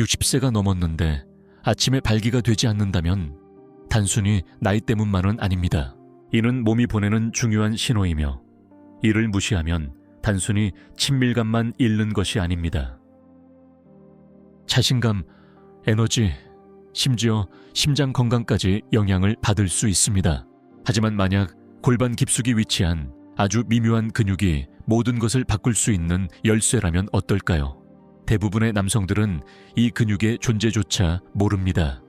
60세가 넘었는데 아침에 발기가 되지 않는다면 단순히 나이 때문만은 아닙니다. 이는 몸이 보내는 중요한 신호이며 이를 무시하면 단순히 친밀감만 잃는 것이 아닙니다. 자신감, 에너지, 심지어 심장 건강까지 영향을 받을 수 있습니다. 하지만 만약 골반 깊숙이 위치한 아주 미묘한 근육이 모든 것을 바꿀 수 있는 열쇠라면 어떨까요? 대부분의 남성들은 이 근육의 존재조차 모릅니다.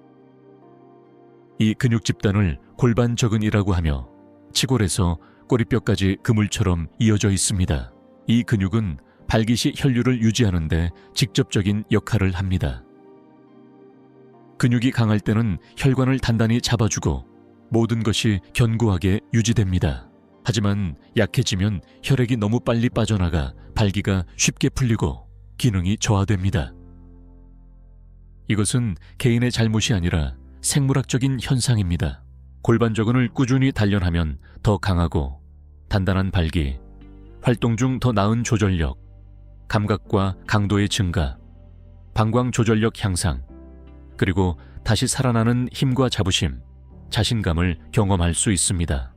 이 근육 집단을 골반저근이라고 하며 치골에서 꼬리뼈까지 그물처럼 이어져 있습니다. 이 근육은 발기시 혈류를 유지하는 데 직접적인 역할을 합니다. 근육이 강할 때는 혈관을 단단히 잡아주고 모든 것이 견고하게 유지됩니다. 하지만 약해지면 혈액이 너무 빨리 빠져나가 발기가 쉽게 풀리고 기능이 저하됩니다. 이것은 개인의 잘못이 아니라 생물학적인 현상입니다. 골반저근을 꾸준히 단련하면 더 강하고 단단한 발기, 활동 중 더 나은 조절력, 감각과 강도의 증가, 방광 조절력 향상, 그리고 다시 살아나는 힘과 자부심, 자신감을 경험할 수 있습니다.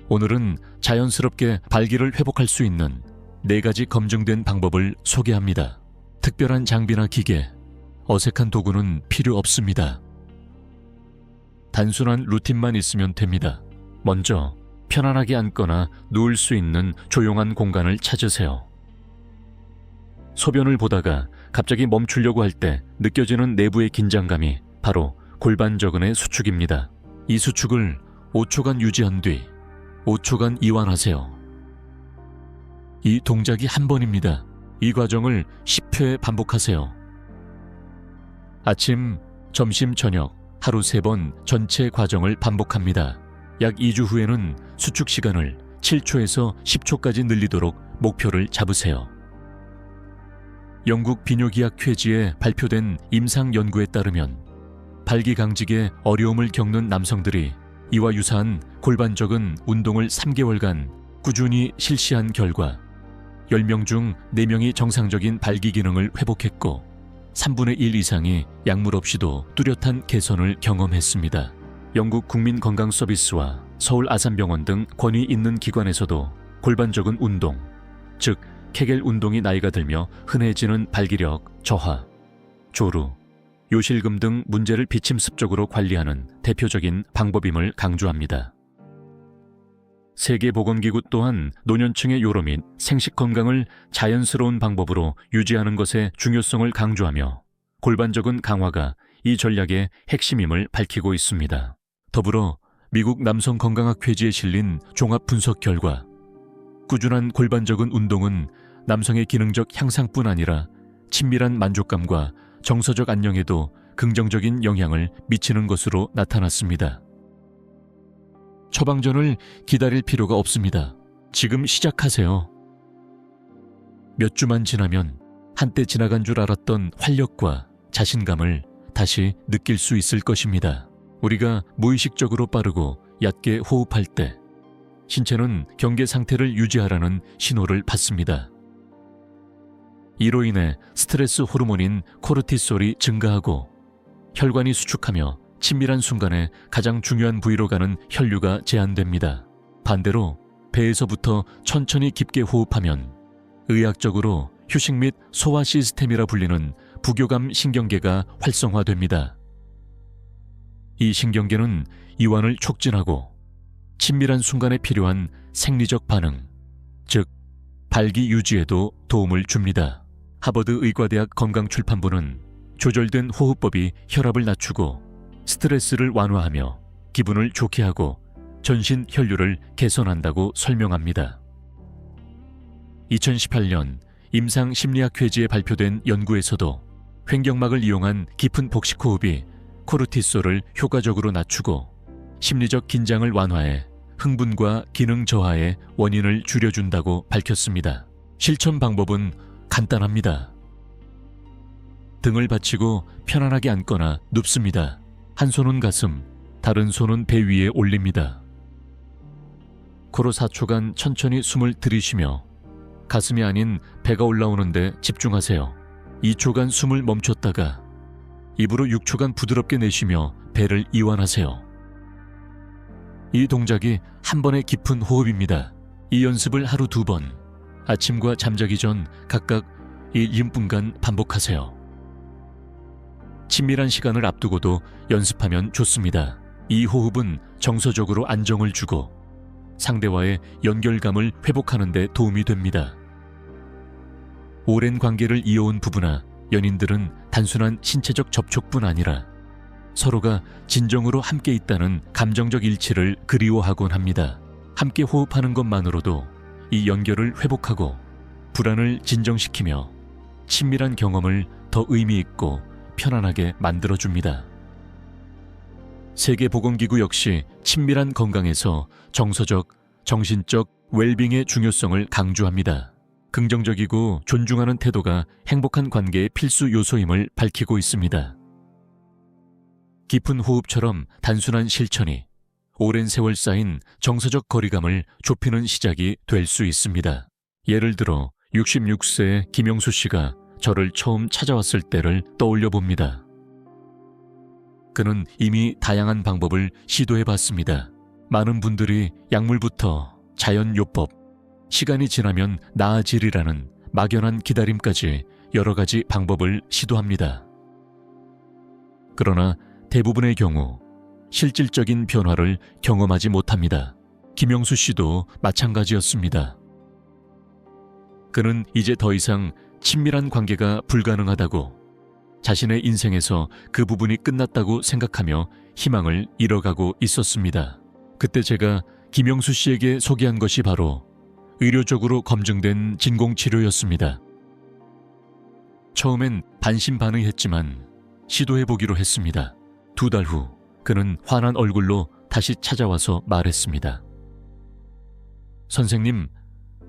오늘은 자연스럽게 발기를 회복할 수 있는 4가지 검증된 방법을 소개합니다. 특별한 장비나 기계, 어색한 도구는 필요 없습니다. 단순한 루틴만 있으면 됩니다. 먼저 편안하게 앉거나 누울 수 있는 조용한 공간을 찾으세요. 소변을 보다가 갑자기 멈추려고 할 때 느껴지는 내부의 긴장감이 바로 골반저근의 수축입니다. 이 수축을 5초간 유지한 뒤 5초간 이완하세요. 이 동작이 한 번입니다. 이 과정을 10회 반복하세요. 아침, 점심, 저녁 하루 3번 전체 과정을 반복합니다. 약 2주 후에는 수축 시간을 7초에서 10초까지 늘리도록 목표를 잡으세요. 영국 비뇨기학 회지에 발표된 임상 연구에 따르면 발기강직에 어려움을 겪는 남성들이 이와 유사한 골반저근 운동을 3개월간 꾸준히 실시한 결과 10명 중 4명이 정상적인 발기 기능을 회복했고 3분의 1 이상이 약물 없이도 뚜렷한 개선을 경험했습니다. 영국 국민건강서비스와 서울 아산병원 등 권위 있는 기관에서도 골반저근 운동, 즉 케겔 운동이 나이가 들며 흔해지는 발기력 저하, 조루, 요실금 등 문제를 비침습적으로 관리하는 대표적인 방법임을 강조합니다. 세계보건기구 또한 노년층의 요로 및 생식 건강을 자연스러운 방법으로 유지하는 것의 중요성을 강조하며 골반저근 강화가 이 전략의 핵심임을 밝히고 있습니다. 더불어 미국 남성건강학회지에 실린 종합 분석 결과 꾸준한 골반저근 운동은 남성의 기능적 향상뿐 아니라 친밀한 만족감과 정서적 안녕에도 긍정적인 영향을 미치는 것으로 나타났습니다. 처방전을 기다릴 필요가 없습니다. 지금 시작하세요. 몇 주만 지나면 한때 지나간 줄 알았던 활력과 자신감을 다시 느낄 수 있을 것입니다. 우리가 무의식적으로 빠르고 얕게 호흡할 때 신체는 경계 상태를 유지하라는 신호를 받습니다. 이로 인해 스트레스 호르몬인 코르티솔이 증가하고 혈관이 수축하며 친밀한 순간에 가장 중요한 부위로 가는 혈류가 제한됩니다. 반대로 배에서부터 천천히 깊게 호흡하면 의학적으로 휴식 및 소화 시스템이라 불리는 부교감 신경계가 활성화됩니다. 이 신경계는 이완을 촉진하고 친밀한 순간에 필요한 생리적 반응, 즉 발기 유지에도 도움을 줍니다. 하버드 의과대학 건강출판부는 조절된 호흡법이 혈압을 낮추고 스트레스를 완화하며 기분을 좋게 하고 전신 혈류를 개선한다고 설명합니다. 2018년 임상심리학회지에 발표된 연구에서도 횡격막을 이용한 깊은 복식호흡이 코르티솔을 효과적으로 낮추고 심리적 긴장을 완화해 흥분과 기능 저하의 원인을 줄여준다고 밝혔습니다. 실천 방법은 간단합니다. 등을 받치고 편안하게 앉거나 눕습니다. 한 손은 가슴, 다른 손은 배 위에 올립니다. 코로 4초간 천천히 숨을 들이쉬며 가슴이 아닌 배가 올라오는 데 집중하세요. 2초간 숨을 멈췄다가 입으로 6초간 부드럽게 내쉬며 배를 이완하세요. 이 동작이 한 번의 깊은 호흡입니다. 이 연습을 하루 2번, 아침과 잠자기 전 각각 1분간 반복하세요. 친밀한 시간을 앞두고도 연습하면 좋습니다. 이 호흡은 정서적으로 안정을 주고 상대와의 연결감을 회복하는 데 도움이 됩니다. 오랜 관계를 이어온 부부나 연인들은 단순한 신체적 접촉뿐 아니라 서로가 진정으로 함께 있다는 감정적 일치를 그리워하곤 합니다. 함께 호흡하는 것만으로도 이 연결을 회복하고 불안을 진정시키며 친밀한 경험을 더 의미 있고 편안하게 만들어줍니다. 세계보건기구 역시 친밀한 건강에서 정서적, 정신적 웰빙의 중요성을 강조합니다. 긍정적이고 존중하는 태도가 행복한 관계의 필수 요소임을 밝히고 있습니다. 깊은 호흡처럼 단순한 실천이 오랜 세월 쌓인 정서적 거리감을 좁히는 시작이 될 수 있습니다. 예를 들어 66세의 김영수 씨가 저를 처음 찾아왔을 때를 떠올려 봅니다. 그는 이미 다양한 방법을 시도해 봤습니다. 많은 분들이 약물부터 자연요법, 시간이 지나면 나아지리라는 막연한 기다림까지 여러 가지 방법을 시도합니다. 그러나 대부분의 경우 실질적인 변화를 경험하지 못합니다. 김영수 씨도 마찬가지였습니다. 그는 이제 더 이상 친밀한 관계가 불가능하다고, 자신의 인생에서 그 부분이 끝났다고 생각하며 희망을 잃어가고 있었습니다. 그때 제가 김영수 씨에게 소개한 것이 바로 의료적으로 검증된 진공치료였습니다. 처음엔 반신반의했지만 시도해보기로 했습니다. 2달 후 그는 환한 얼굴로 다시 찾아와서 말했습니다. 선생님,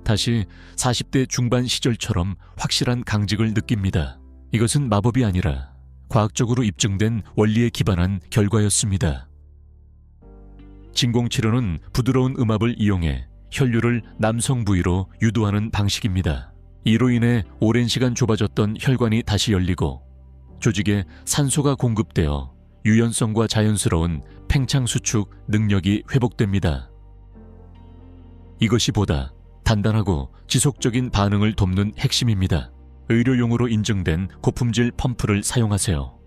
다시 40대 중반 시절처럼 확실한 강직을 느낍니다. 이것은 마법이 아니라 과학적으로 입증된 원리에 기반한 결과였습니다. 진공치료는 부드러운 음압을 이용해 혈류를 남성 부위로 유도하는 방식입니다. 이로 인해 오랜 시간 좁아졌던 혈관이 다시 열리고 조직에 산소가 공급되어 유연성과 자연스러운 팽창 수축 능력이 회복됩니다. 이것이 보다 단단하고 지속적인 반응을 돕는 핵심입니다. 의료용으로 인증된 고품질 펌프를 사용하세요.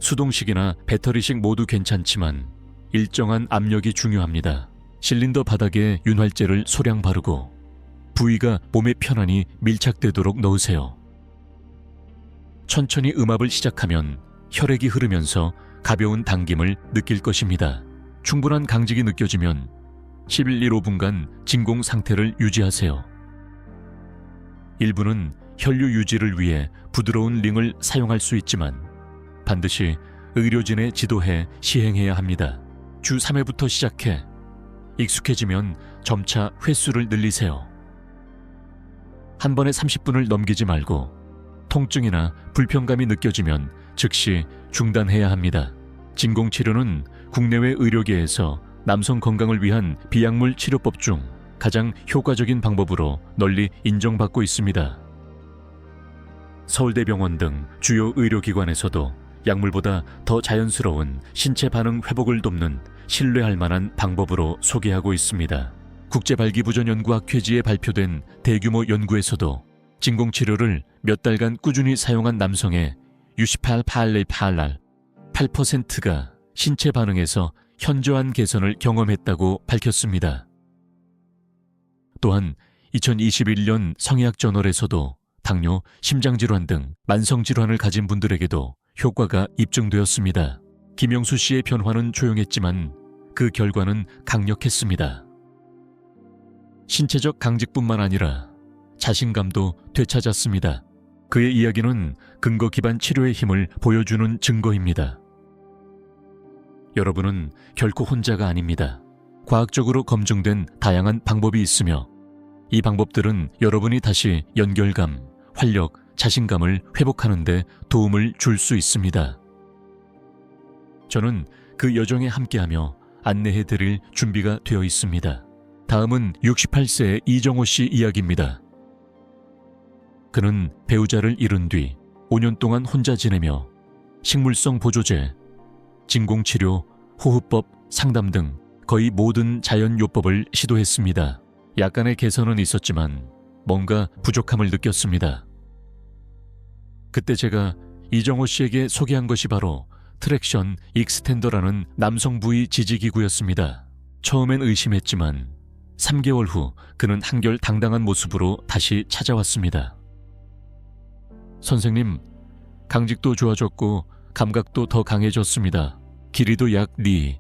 수동식이나 배터리식 모두 괜찮지만 일정한 압력이 중요합니다. 실린더 바닥에 윤활제를 소량 바르고 부위가 몸에 편안히 밀착되도록 넣으세요. 천천히 음압을 시작하면 혈액이 흐르면서 가벼운 당김을 느낄 것입니다. 충분한 강직이 느껴지면 11, 15분간 진공 상태를 유지하세요. 일부는 혈류 유지를 위해 부드러운 링을 사용할 수 있지만 반드시 의료진의 지도해 시행해야 합니다. 주 3회부터 시작해 익숙해지면 점차 횟수를 늘리세요. 한 번에 30분을 넘기지 말고 통증이나 불편감이 느껴지면 즉시 중단해야 합니다. 진공치료는 국내외 의료계에서 남성 건강을 위한 비약물 치료법 중 가장 효과적인 방법으로 널리 인정받고 있습니다. 서울대병원 등 주요 의료기관에서도 약물보다 더 자연스러운 신체 반응 회복을 돕는 신뢰할 만한 방법으로 소개하고 있습니다. 국제발기부전연구학회지에 발표된 대규모 연구에서도 진공치료를 몇 달간 꾸준히 사용한 남성의 8%가 신체 반응에서 현저한 개선을 경험했다고 밝혔습니다. 또한 2021년 성의학 저널에서도 당뇨, 심장질환 등 만성질환을 가진 분들에게도 효과가 입증되었습니다. 김영수 씨의 변화는 조용했지만 그 결과는 강력했습니다. 신체적 강직뿐만 아니라 자신감도 되찾았습니다. 그의 이야기는 근거 기반 치료의 힘을 보여주는 증거입니다. 여러분은 결코 혼자가 아닙니다. 과학적으로 검증된 다양한 방법이 있으며 이 방법들은 여러분이 다시 연결감, 활력, 자신감을 회복하는 데 도움을 줄 수 있습니다. 저는 그 여정에 함께하며 안내해 드릴 준비가 되어 있습니다. 다음은 68세의 이정호 씨 이야기입니다. 그는 배우자를 잃은 뒤 5년 동안 혼자 지내며 식물성 보조제, 진공치료, 호흡법, 상담 등 거의 모든 자연요법을 시도했습니다. 약간의 개선은 있었지만 뭔가 부족함을 느꼈습니다. 그때 제가 이정호 씨에게 소개한 것이 바로 트랙션 익스텐더라는 남성 부위 지지기구였습니다. 처음엔 의심했지만 3개월 후 그는 한결 당당한 모습으로 다시 찾아왔습니다. 선생님, 강직도 좋아졌고 감각도 더 강해졌습니다. 길이도 약 리.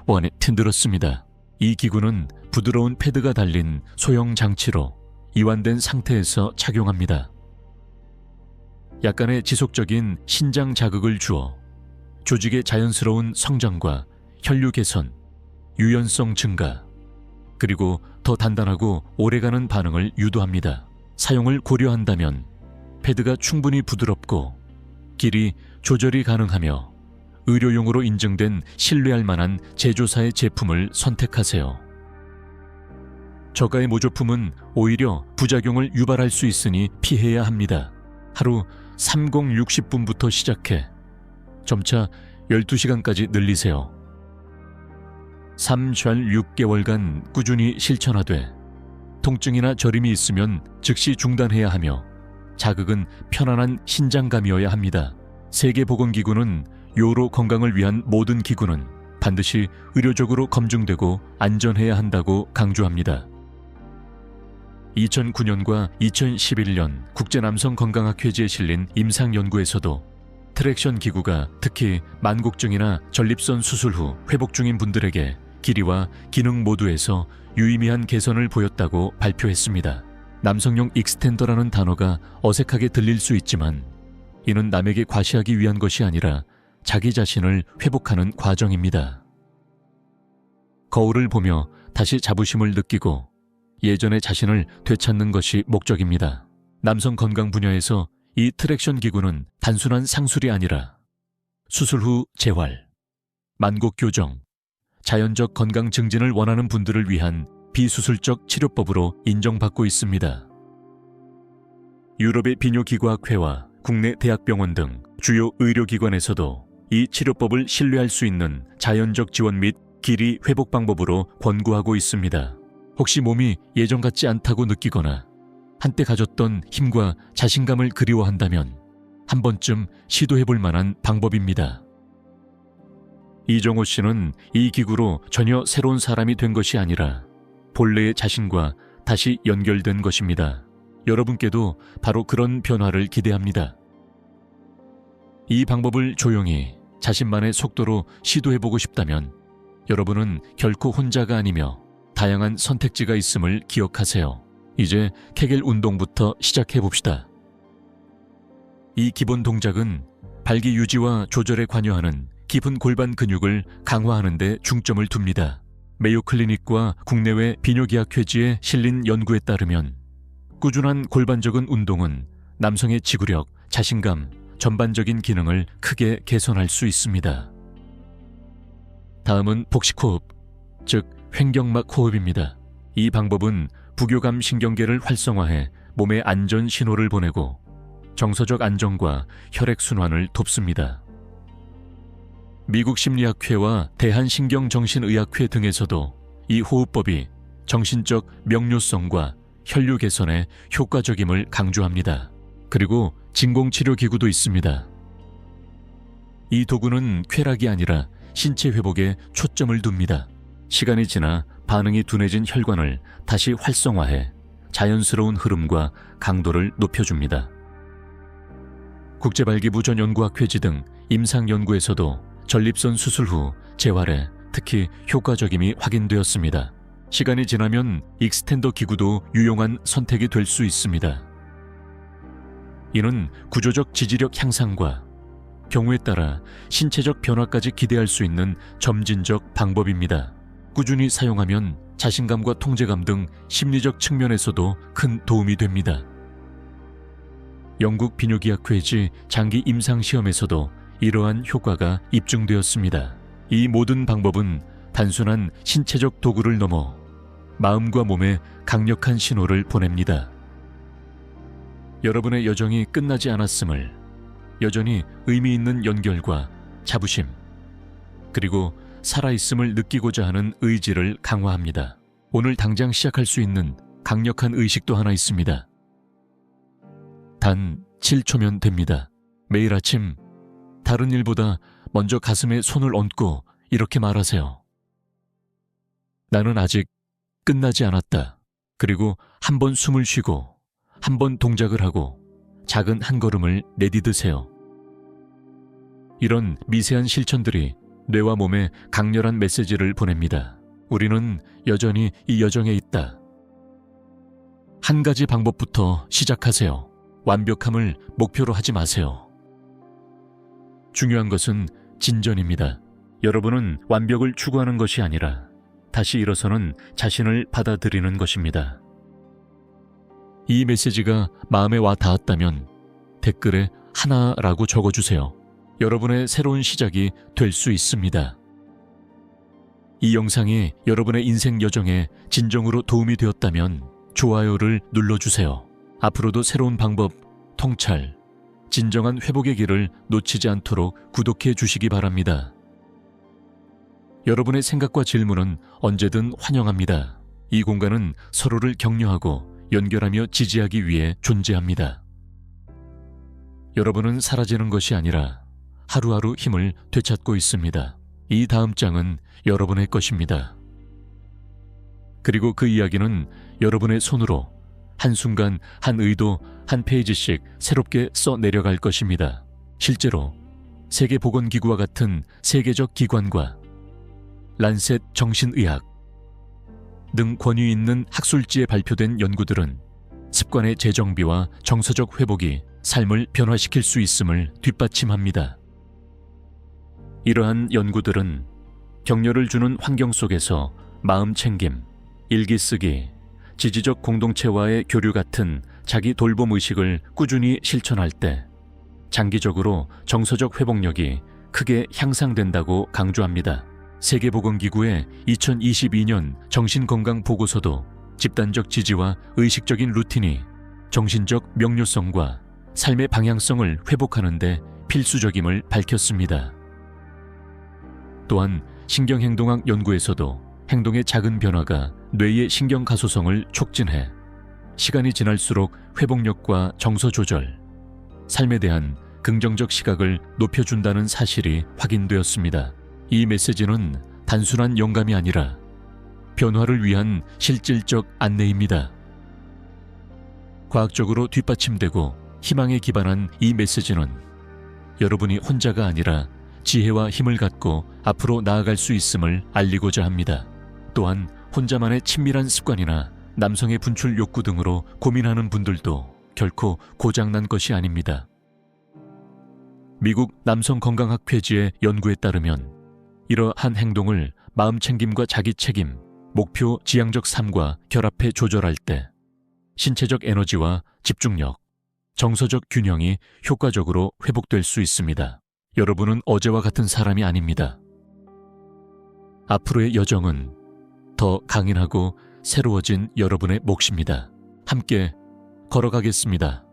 원에 튼들었습니다. 이 기구는 부드러운 패드가 달린 소형 장치로 이완된 상태에서 착용합니다. 약간의 지속적인 신장 자극을 주어 조직의 자연스러운 성장과 혈류 개선, 유연성 증가, 그리고 더 단단하고 오래가는 반응을 유도합니다. 사용을 고려한다면 패드가 충분히 부드럽고 길이 조절이 가능하며 의료용으로 인증된 신뢰할 만한 제조사의 제품을 선택하세요. 저가의 모조품은 오히려 부작용을 유발할 수 있으니 피해야 합니다. 하루 30-60분부터 시작해 점차 12시간까지 늘리세요. 3-6개월간 꾸준히 실천하되 통증이나 저림이 있으면 즉시 중단해야 하며 자극은 편안한 신장감이어야 합니다. 세계보건기구는 요로 건강을 위한 모든 기구는 반드시 의료적으로 검증되고 안전해야 한다고 강조합니다. 2009년과 2011년 국제남성건강학회지에 실린 임상연구에서도 트랙션 기구가 특히 만곡증이나 전립선 수술 후 회복 중인 분들에게 길이와 기능 모두에서 유의미한 개선을 보였다고 발표했습니다. 남성용 익스텐더라는 단어가 어색하게 들릴 수 있지만 이는 남에게 과시하기 위한 것이 아니라 자기 자신을 회복하는 과정입니다. 거울을 보며 다시 자부심을 느끼고 예전의 자신을 되찾는 것이 목적입니다. 남성 건강 분야에서 이 트랙션 기구는 단순한 상술이 아니라 수술 후 재활, 만곡 교정, 자연적 건강 증진을 원하는 분들을 위한 비수술적 치료법으로 인정받고 있습니다. 유럽의 비뇨기과학회와 국내 대학병원 등 주요 의료기관에서도 이 치료법을 신뢰할 수 있는 자연적 지원 및 길이 회복 방법으로 권고하고 있습니다. 혹시 몸이 예전 같지 않다고 느끼거나 한때 가졌던 힘과 자신감을 그리워한다면 한 번쯤 시도해볼 만한 방법입니다. 이정호 씨는 이 기구로 전혀 새로운 사람이 된 것이 아니라 본래의 자신과 다시 연결된 것입니다. 여러분께도 바로 그런 변화를 기대합니다. 이 방법을 조용히 자신만의 속도로 시도해보고 싶다면 여러분은 결코 혼자가 아니며 다양한 선택지가 있음을 기억하세요. 이제 케겔 운동부터 시작해봅시다. 이 기본 동작은 발기 유지와 조절에 관여하는 깊은 골반 근육을 강화하는 데 중점을 둡니다. 메요 클리닉과 국내외 비뇨기학회지에 실린 연구에 따르면 꾸준한 골반적인 운동은 남성의 지구력, 자신감, 전반적인 기능을 크게 개선할 수 있습니다. 다음은 복식호흡, 즉 횡격막 호흡입니다. 이 방법은 부교감 신경계를 활성화해 몸에 안전 신호를 보내고 정서적 안정과 혈액순환을 돕습니다. 미국 심리학회와 대한신경정신의학회 등에서도 이 호흡법이 정신적 명료성과 혈류 개선에 효과적임을 강조합니다. 그리고 진공치료기구도 있습니다. 이 도구는 쾌락이 아니라 신체 회복에 초점을 둡니다. 시간이 지나 반응이 둔해진 혈관을 다시 활성화해 자연스러운 흐름과 강도를 높여줍니다. 국제발기부 전연구학회지 등 임상연구에서도 전립선 수술 후 재활에 특히 효과적임이 확인되었습니다. 시간이 지나면 익스텐더 기구도 유용한 선택이 될 수 있습니다. 이는 구조적 지지력 향상과 경우에 따라 신체적 변화까지 기대할 수 있는 점진적 방법입니다. 꾸준히 사용하면 자신감과 통제감 등 심리적 측면에서도 큰 도움이 됩니다. 영국 비뇨기학회지 장기 임상시험에서도 이러한 효과가 입증되었습니다. 이 모든 방법은 단순한 신체적 도구를 넘어 마음과 몸에 강력한 신호를 보냅니다. 여러분의 여정이 끝나지 않았음을, 여전히 의미 있는 연결과 자부심, 그리고 살아있음을 느끼고자 하는 의지를 강화합니다. 오늘 당장 시작할 수 있는 강력한 의식도 하나 있습니다. 단 7초면 됩니다. 매일 아침 다른 일보다 먼저 가슴에 손을 얹고 이렇게 말하세요. 나는 아직 끝나지 않았다. 그리고 한 번 숨을 쉬고 한 번 동작을 하고 작은 한 걸음을 내디드세요. 이런 미세한 실천들이 뇌와 몸에 강렬한 메시지를 보냅니다. 우리는 여전히 이 여정에 있다. 한 가지 방법부터 시작하세요. 완벽함을 목표로 하지 마세요. 중요한 것은 진전입니다. 여러분은 완벽을 추구하는 것이 아니라 다시 일어서는 자신을 받아들이는 것입니다. 이 메시지가 마음에 와 닿았다면 댓글에 하나라고 적어주세요. 여러분의 새로운 시작이 될 수 있습니다. 이 영상이 여러분의 인생 여정에 진정으로 도움이 되었다면 좋아요를 눌러주세요. 앞으로도 새로운 방법, 통찰, 진정한 회복의 길을 놓치지 않도록 구독해 주시기 바랍니다. 여러분의 생각과 질문은 언제든 환영합니다. 이 공간은 서로를 격려하고 연결하며 지지하기 위해 존재합니다. 여러분은 사라지는 것이 아니라 하루하루 힘을 되찾고 있습니다. 이 다음 장은 여러분의 것입니다. 그리고 그 이야기는 여러분의 손으로 한순간 한 의도 한 페이지씩 새롭게 써 내려갈 것입니다. 실제로 세계보건기구와 같은 세계적 기관과 란셋 정신의학 등 권위 있는 학술지에 발표된 연구들은 습관의 재정비와 정서적 회복이 삶을 변화시킬 수 있음을 뒷받침합니다. 이러한 연구들은 격려를 주는 환경 속에서 마음 챙김, 일기 쓰기, 지지적 공동체와의 교류 같은 자기 돌봄 의식을 꾸준히 실천할 때 장기적으로 정서적 회복력이 크게 향상된다고 강조합니다. 세계보건기구의 2022년 정신건강 보고서도 집단적 지지와 의식적인 루틴이 정신적 명료성과 삶의 방향성을 회복하는 데 필수적임을 밝혔습니다. 또한 신경행동학 연구에서도 행동의 작은 변화가 뇌의 신경가소성을 촉진해 시간이 지날수록 회복력과 정서 조절, 삶에 대한 긍정적 시각을 높여준다는 사실이 확인되었습니다. 이 메시지는 단순한 영감이 아니라 변화를 위한 실질적 안내입니다. 과학적으로 뒷받침되고 희망에 기반한 이 메시지는 여러분이 혼자가 아니라 지혜와 힘을 갖고 앞으로 나아갈 수 있음을 알리고자 합니다. 또한 혼자만의 친밀한 습관이나 남성의 분출 욕구 등으로 고민하는 분들도 결코 고장난 것이 아닙니다. 미국 남성건강학회지의 연구에 따르면 이러한 행동을 마음챙김과 자기책임, 목표 지향적 삶과 결합해 조절할 때 신체적 에너지와 집중력, 정서적 균형이 효과적으로 회복될 수 있습니다. 여러분은 어제와 같은 사람이 아닙니다. 앞으로의 여정은 더 강인하고 새로워진 여러분의 몫입니다. 함께 걸어가겠습니다.